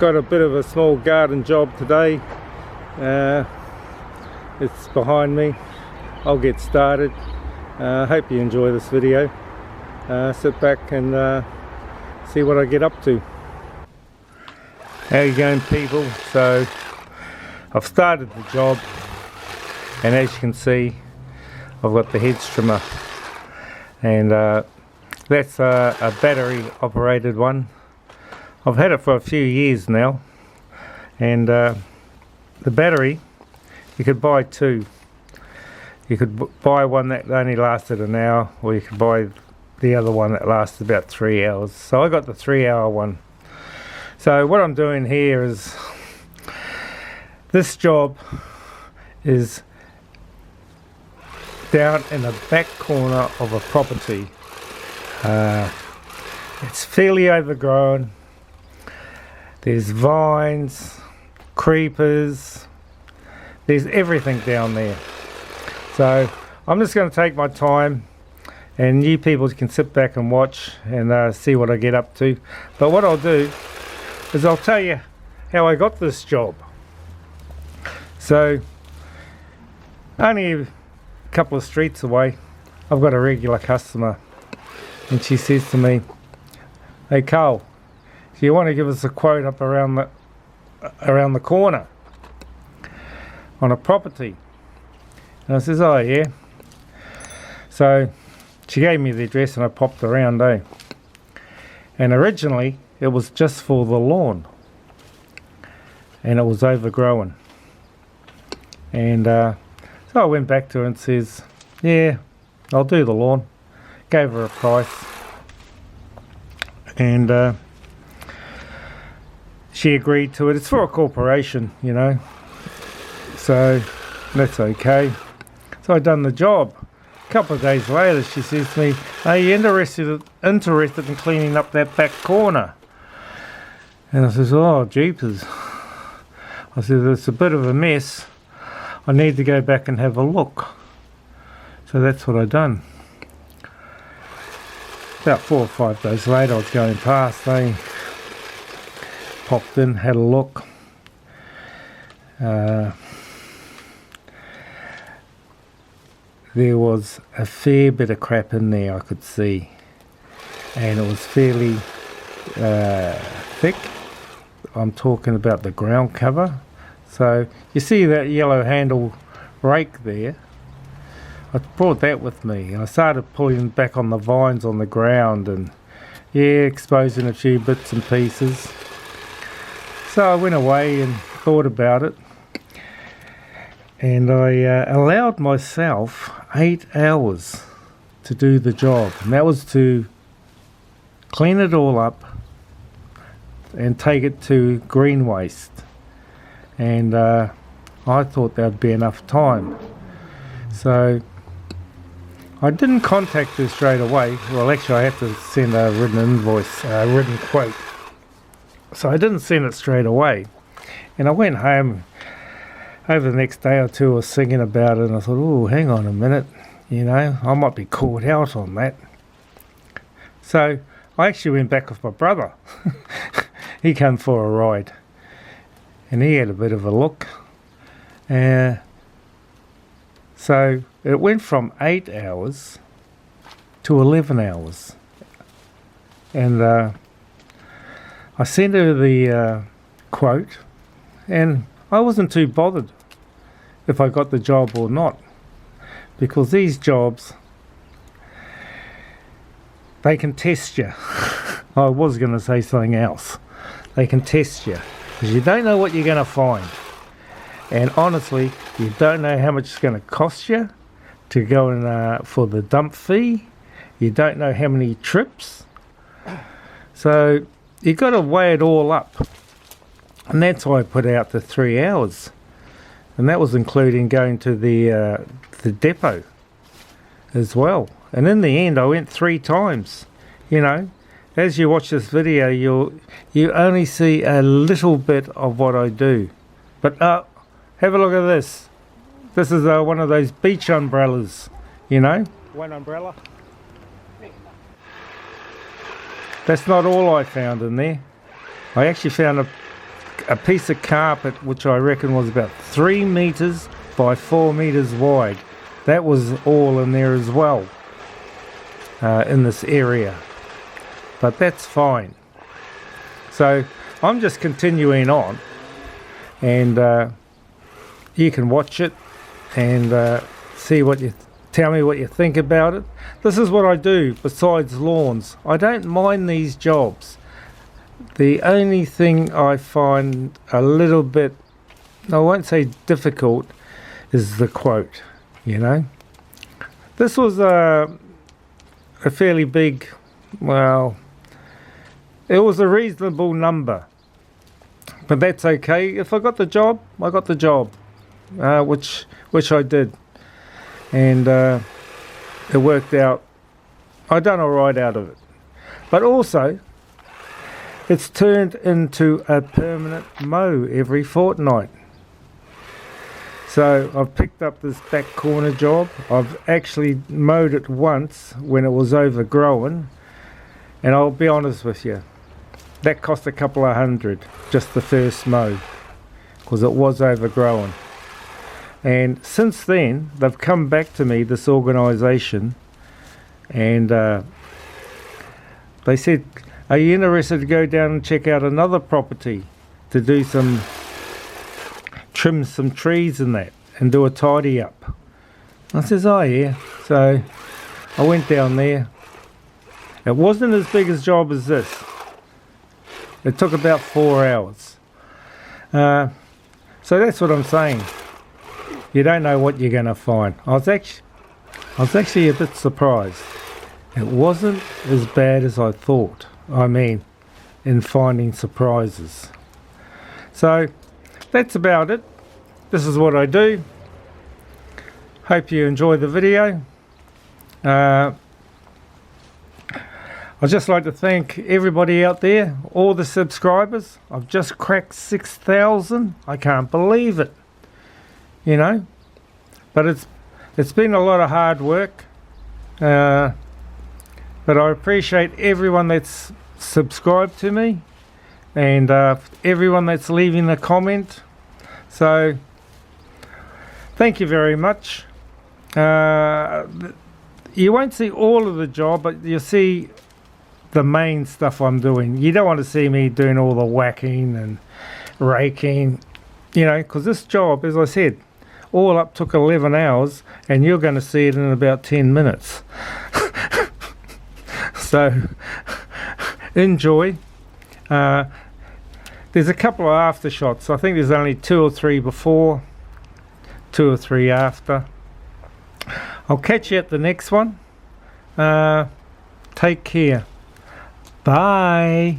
got a bit of a small garden job today. It's behind me. I'll get started. Hope you enjoy this video. Sit back and see what I get up to. How you going, people? So I've started the job, and as you can see, I've got the hedge trimmer, and that's a battery operated one. I've had it for a few years now, and the battery, you could buy two. You could buy one that only lasted an hour, or you could buy the other one that lasted about 3 hours. So I got the 3-hour one. So what I'm doing here is, this job is down in the back corner of a property. It's fairly overgrown. There's vines, creepers, there's everything down there. So I'm just going to take my time, and you people can sit back and watch and see what I get up to. But what I'll do is I'll tell you how I got this job. So only a couple of streets away, I've got a regular customer, and she says to me, "Hey Carl, do you want to give us a quote up around the corner on a property?" And I says, "Oh yeah." So she gave me the address, and I popped around, and originally it was just for the lawn, and it was overgrown. And so I went back to her and says, "Yeah, I'll do the lawn." Gave her a price, and she agreed to it. It's for a corporation, you know, so that's okay. So I done the job. A couple of days later, she says to me, "Are you interested in cleaning up that back corner?" And I says, "Oh, jeepers." I said, "It's a bit of a mess. I need to go back and have a look." So that's what I done. About 4 or 5 days later, I was going past, popped in, had a look. There was a fair bit of crap in there, I could see, and it was fairly thick. I'm talking about the ground cover. So you see that yellow handle rake there? I brought that with me. I started pulling back on the vines on the ground, and yeah, exposing a few bits and pieces. So I went away and thought about it, and I allowed myself 8 hours to do the job, and that was to clean it all up and take it to green waste. And I thought that would be enough time. So I didn't contact her straight away. Well, actually I had to send a written invoice, a written quote. So I didn't send it straight away. And I went home. Over the next day or two I was thinking about it, and I thought, oh, hang on a minute, you know, I might be caught out on that. So I actually went back with my brother. He came for a ride, and he had a bit of a look. So it went from 8 hours to 11 hours. And I sent her the quote, and I wasn't too bothered if I got the job or not, because these jobs, they can test you. I was going to say something else. They can test you, because you don't know what you're going to find. And honestly, you don't know how much it's going to cost you to go in for the dump fee. You don't know how many trips. So you've got to weigh it all up. And that's why I put out the 3 hours. And that was including going to the depot as well. And in the end, I went 3 times. You know, as you watch this video, you only see a little bit of what I do. But have a look at this. This is one of those beach umbrellas, you know. One umbrella. That's not all I found in there. I actually found a piece of carpet which I reckon was about 3 meters by 4 meters wide. That was all in there as well, in this area, but that's fine. So I'm just continuing on, and you can watch it and see what you tell me what you think about it. This is what I do besides lawns. I don't mind these jobs. The only thing I find a little bit, I won't say difficult, is the quote, you know. This was a fairly big, well, it was a reasonable number, but that's okay. If I got the job, I got the job, which I did, and it worked out. I done all right out of it, but also it's turned into a permanent mow every fortnight. So I've picked up this back corner job. I've actually mowed it once when it was overgrown, and I'll be honest with you, that cost a couple of $100, just the first mow, because it was overgrown. And since then they've come back to me, this organisation, and they said, are you interested to go down and check out another property to do some, trim some trees and that, and do a tidy up? I says, oh yeah. So I went down there. It wasn't as big a job as this. It took about 4 hours. So that's what I'm saying. You don't know what you're going to find. I was actually a bit surprised. It wasn't as bad as I thought. I mean, in finding surprises. So that's about it. This is what I do. Hope you enjoy the video. I'd just like to thank everybody out there, all the subscribers. I've just cracked 6,000. I can't believe it, you know, but it's been a lot of hard work, but I appreciate everyone that's subscribed to me, and everyone that's leaving a comment. So thank you very much. You won't see all of the job, but you'll see the main stuff I'm doing. You don't want to see me doing all the whacking and raking, you know, because this job, as I said, all up took 11 hours, and you're going to see it in about 10 minutes. So enjoy. There's a couple of after shots. I think there's only 2 or 3 before, 2 or 3 after. I'll catch you at the next one. Take care. Bye.